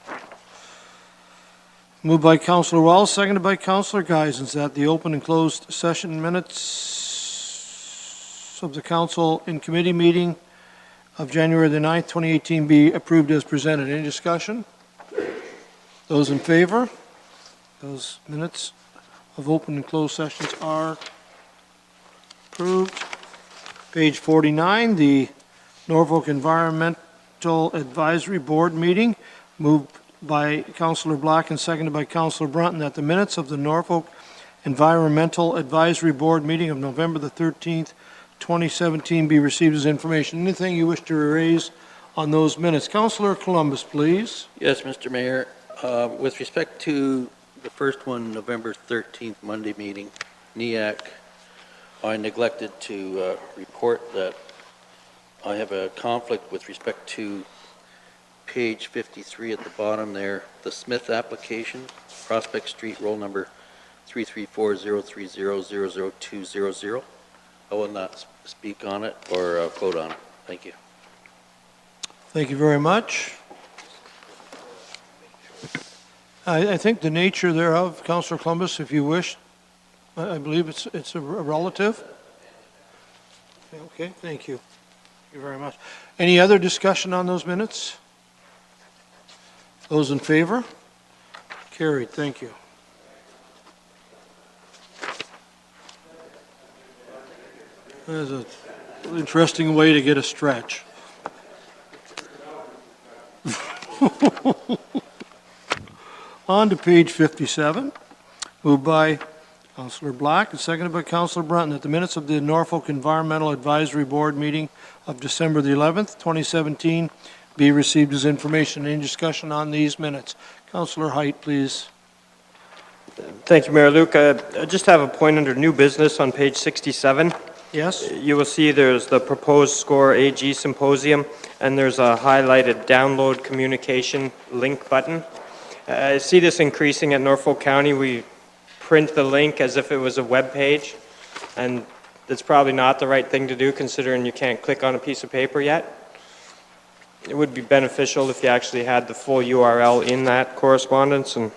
Moved by Councillor Wells, seconded by Councillor Geisens, that the open and closed session minutes of the council and committee meeting of January the 9th, 2018 be approved as presented. Any discussion? Those in favor? Those minutes of open and closed sessions are approved. Page 49, the Norfolk Environmental Advisory Board meeting, moved by Councillor Black and seconded by Councillor Brunton, that the minutes of the Norfolk Environmental Advisory Board meeting of November the 13th, 2017 be received as information. Anything you wish to raise on those minutes? Councillor Columbus, please. Yes, Mr. Mayor. With respect to the first one, November 13th, Monday meeting, NEAC, I neglected to report that I have a conflict with respect to page 53 at the bottom there, the Smith application, Prospect Street, roll number 334-030-00200. I will not speak on it or vote on it. Thank you. Thank you very much. I think the nature thereof, Councillor Columbus, if you wish, I believe it's a relative. Okay, thank you. Thank you very much. Any other discussion on those minutes? Those in favor? Carried, thank you. That's an interesting way to get a stretch. On to page 57, moved by Councillor Black and seconded by Councillor Brunton, that the minutes of the Norfolk Environmental Advisory Board meeting of December the 11th, 2017 be received as information. Any discussion on these minutes? Councillor Height, please. Thank you, Mayor Luke. I just have a point under new business on page 67. Yes? You will see there's the proposed SCORE AG symposium, and there's a highlighted download communication link button. I see this increasing at Norfolk County. We print the link as if it was a web page, and that's probably not the right thing to do considering you can't click on a piece of paper yet. It would be beneficial if you actually had the full URL in that correspondence. And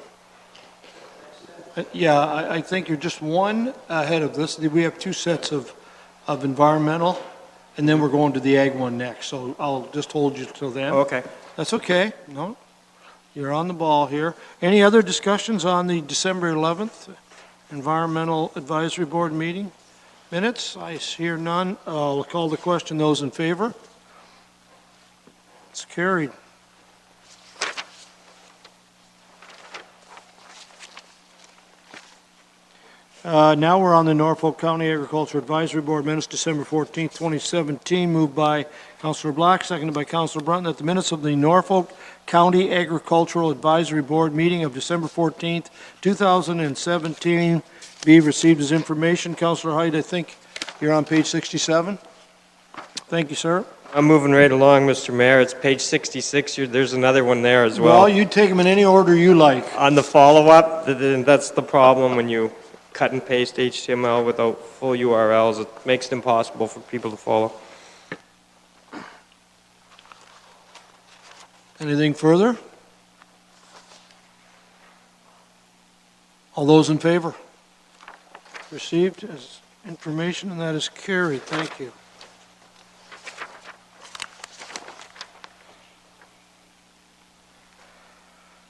Yeah, I think you're just one ahead of this. We have two sets of environmental, and then we're going to the ag one next, so I'll just hold you till then. okay. That's okay. No, you're on the ball here. Any other discussions on the December 11th Environmental Advisory Board meeting minutes? I hear none. I'll call the question. Those in favor? It's carried. Now we're on the Norfolk County Agriculture Advisory Board minutes, December 14th, 2017, moved by Councillor Black, seconded by Councillor Brunton, that the minutes of the Norfolk County Agricultural Advisory Board meeting of December 14th, 2017 be received as information. Councillor Hyde, I think you're on page 67. Thank you, sir. I'm moving right along, Mr. Mayor. It's page 66. There's another one there as well. Well, you take them in any order you like. On the follow-up, that's the problem when you cut and paste HTML without full URLs. It makes it impossible for people to follow. Anything further? All those in favor? Received as information, and that is carried. Thank you.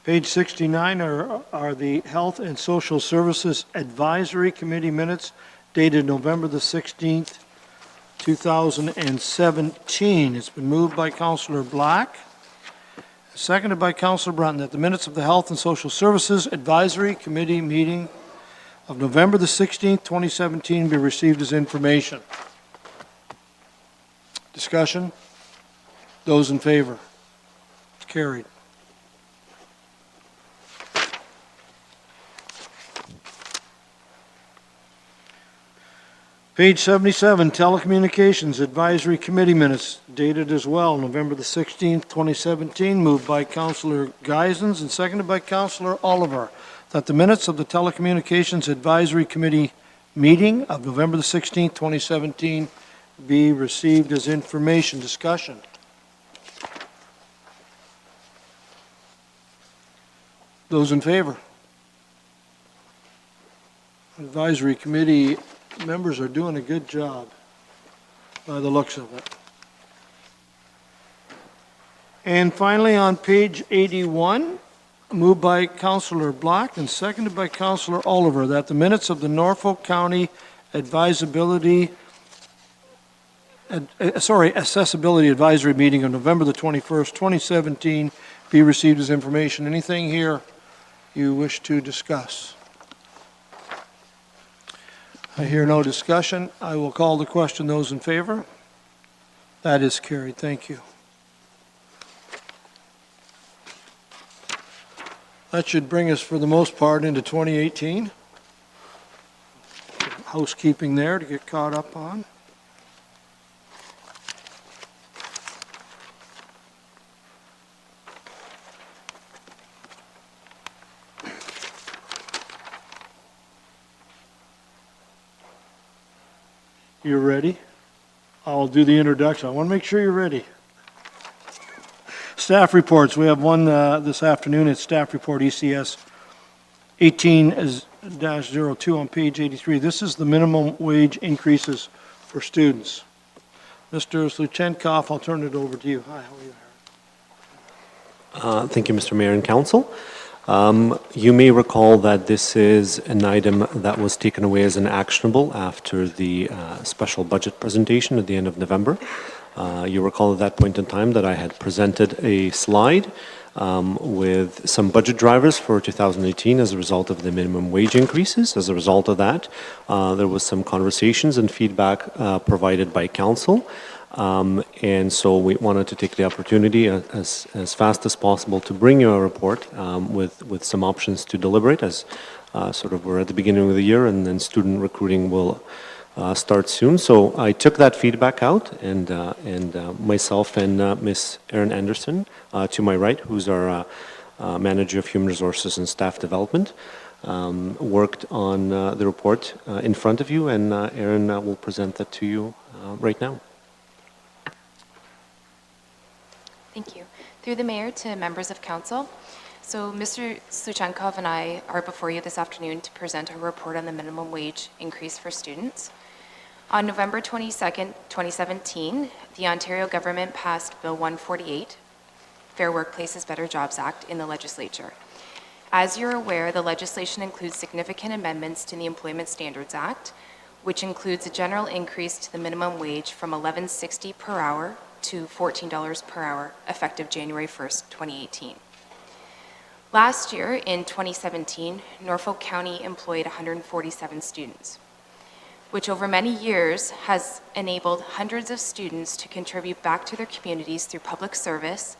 Page 69 are the Health and Social Services Advisory Committee minutes dated November the 16th, 2017. It's been moved by Councillor Black, seconded by Councillor Brunton, that the minutes of the Health and Social Services Advisory Committee meeting of November the 16th, 2017 be received as information. Discussion? Those in favor? Carried. Page 77, Telecommunications Advisory Committee Minutes, dated as well, November the 16th, 2017, moved by Councillor Geisens and seconded by Councillor Oliver, that the minutes of the Telecommunications Advisory Committee meeting of November the 16th, 2017, be received as information. Discussion. Those in favor? Advisory Committee members are doing a good job by the looks of it. And finally, on page 81, moved by Councillor Black and seconded by Councillor Oliver, that the minutes of the Norfolk County Accessibility Advisory Meeting of November the 21st, 2017 be received as information. Anything here you wish to discuss? I hear no discussion. I will call the question. Those in favor? That is carried. Thank you. That should bring us, for the most part, into 2018. Housekeeping there to get caught up on. You're ready? I'll do the introduction. I want to make sure you're ready. Staff reports. We have one this afternoon. It's staff report ECS 18-02 on page 83. This is the minimum wage increases for students. Mr. Sluchenkov, I'll turn it over to you. Hi, how are you? Thank you, Mr. Mayor and Council. You may recall that this is an item that was taken away as an actionable after the special budget presentation at the end of November. You recall at that point in time that I had presented a slide with some budget drivers for 2018 as a result of the minimum wage increases. As a result of that, there was some conversations and feedback provided by Council. And so we wanted to take the opportunity as fast as possible to bring you a report with some options to deliberate, as sort of we're at the beginning of the year and then student recruiting will start soon. So I took that feedback out and myself and Ms. Erin Anderson to my right, who's our Manager of Human Resources and Staff Development, worked on the report in front of you, and Erin will present that to you right now. Thank you. Through the mayor to members of council. So Mr. Sluchenkov and I are before you this afternoon to present our report on the minimum wage increase for students. On November 22nd, 2017, the Ontario government passed Bill 148, Fair Workplaces, Better Jobs Act, in the legislature. As you're aware, the legislation includes significant amendments to the Employment Standards Act, which includes a general increase to the minimum wage from $11.60 per hour to $14 per hour, effective January 1st, 2018. Last year, in 2017, Norfolk County employed 147 students, which over many years has enabled hundreds of students to contribute back to their communities through public service,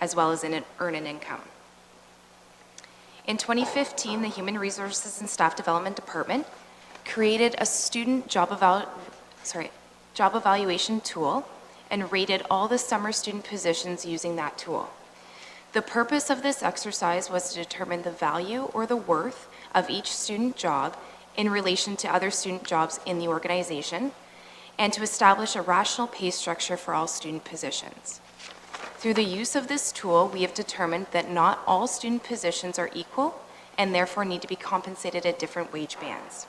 as well as earn an income. In 2015, the Human Resources and Staff Development Department created a student job evaluation tool and rated all the summer student positions using that tool. The purpose of this exercise was to determine the value or the worth of each student job in relation to other student jobs in the organization, and to establish a rational pay structure for all student positions. Through the use of this tool, we have determined that not all student positions are equal and therefore need to be compensated at different wage bands.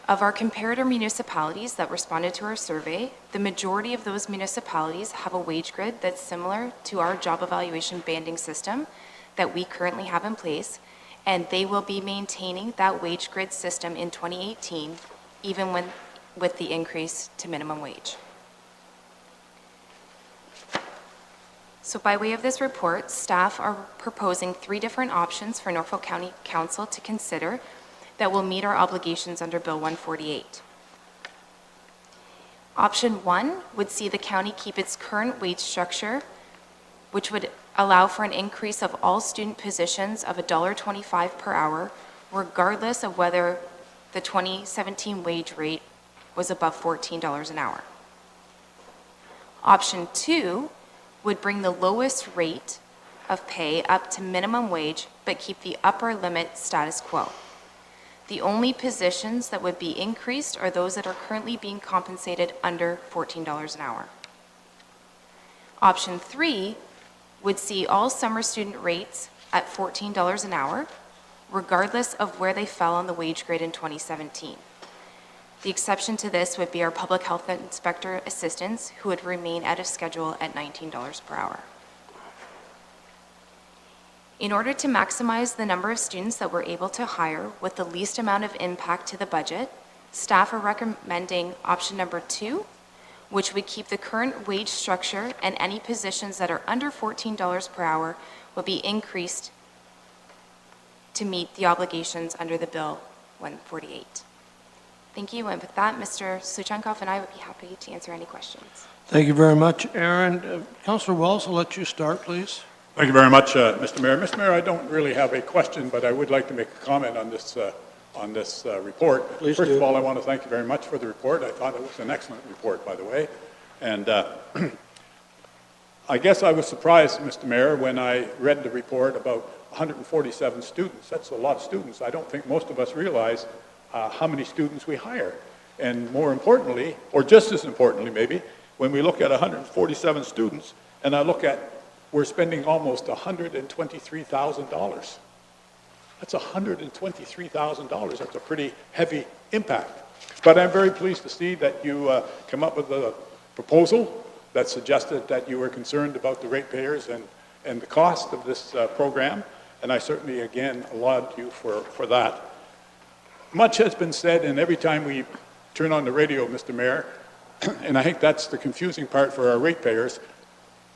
Of our comparator municipalities that responded to our survey, the majority of those municipalities have a wage grid that's similar to our job evaluation banding system that we currently have in place, and they will be maintaining that wage grid system in 2018, even with the increase to minimum wage. So by way of this report, staff are proposing 3 different options for Norfolk County Council to consider that will meet our obligations under Bill 148. Option 1 would see the county keep its current wage structure, which would allow for an increase of all student positions of $1.25 per hour, regardless of whether the 2017 wage rate was above $14 an hour. Option 2 would bring the lowest rate of pay up to minimum wage, but keep the upper limit status quo. The only positions that would be increased are those that are currently being compensated under $14 an hour. Option 3 would see all summer student rates at $14 an hour, regardless of where they fell on the wage grade in 2017. The exception to this would be our public health inspector assistants, who would remain out of schedule at $19 per hour. In order to maximize the number of students that we're able to hire with the least amount of impact to the budget, staff are recommending option number 2, which would keep the current wage structure, and any positions that are under $14 per hour will be increased to meet the obligations under the Bill 148. Thank you, and with that, Mr. Suchankov and I would be happy to answer any questions. Thank you very much, Aaron. Councillor Wells, I'll let you start, please. Thank you very much, Mr. Mayor. Mr. Mayor, I don't really have a question, but I would like to make a comment on this report. Please First do. of all, I want to thank you very much for the report. I thought it was an excellent report, by the way. And I guess I was surprised, Mr. Mayor, when I read the report about 147 students. That's a lot of students. I don't think most of us realize how many students we hire. And more importantly, or just as importantly maybe, when we look at 147 students, and I look at we're spending almost $123,000. That's $123,000. That's a pretty heavy impact. But I'm very pleased to see that you come up with a proposal that suggested that you were concerned about the ratepayers and the cost of this program. And I certainly, again, laud you for that. Much has been said, and every time we turn on the radio, Mr. Mayor, and I think that's the confusing part for our ratepayers,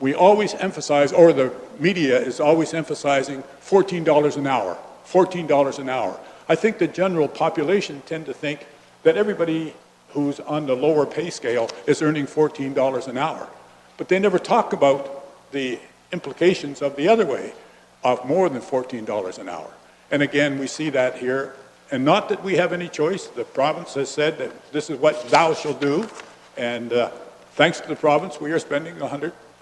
we always emphasize, or the media is always emphasizing $14 an hour, $14 an hour. I think the general population tend to think that everybody who's on the lower pay scale is earning $14 an hour. But they never talk about the implications of the other way, of more than $14 an hour. And again, we see that here. And not that we have any choice. The province has said that this is what thou shalt do. And thanks to the province, we are spending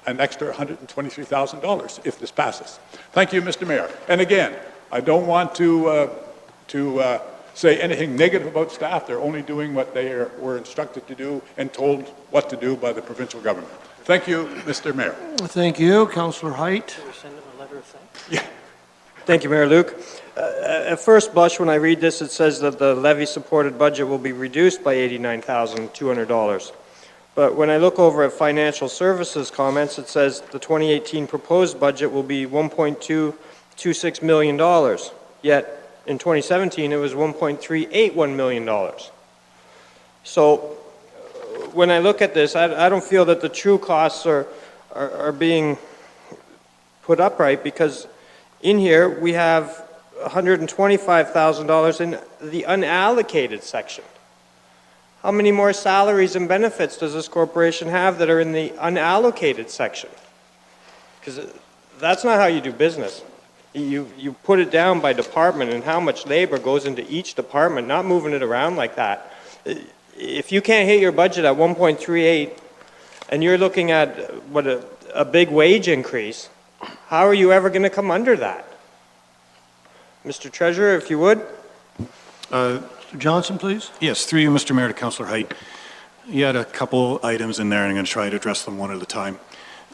an extra $123,000 if this passes. Thank you, Mr. Mayor. And again, I don't want to say anything negative about staff. They're only doing what they were instructed to do and told what to do by the provincial government. Thank you, Mr. Mayor. Thank you. Councillor Height. Thank you, Mayor Luke. At first blush, when I read this, it says that the levy-supported budget will be reduced by $89,200. But when I look over at financial services comments, it says the 2018 proposed budget will be $1.226 million. Yet in 2017, it was $1.381 million. So when I look at this, I don't feel that the true costs are being put up right, because in here we have $125,000 in the unallocated section. How many more salaries and benefits does this corporation have that are in the unallocated section? Because that's not how you do business. You put it down by department and how much labor goes into each department, not moving it around like that. If you can't hit your budget at 1.38 and you're looking at what a big wage increase, how are you ever going to come under that? Mr. Treasurer, if you would. Johnson, please. Yes, through you, Mr. Mayor, to Councillor Height. You had a couple items in there, and I'm going to try to address them one at a time.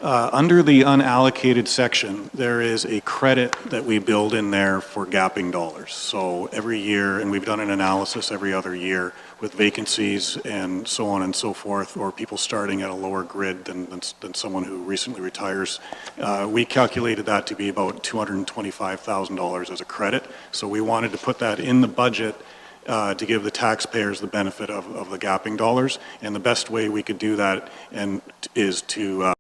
Under the unallocated section, there is a credit that we build in there for gapping dollars. So every year, and we've done an analysis every other year with vacancies and so on and so forth, or people starting at a lower grid than someone who recently retires, we calculated that to be about $225,000 as a credit. So we wanted to put that in the budget to give the taxpayers the benefit of the gapping dollars. And the best way we could do that is to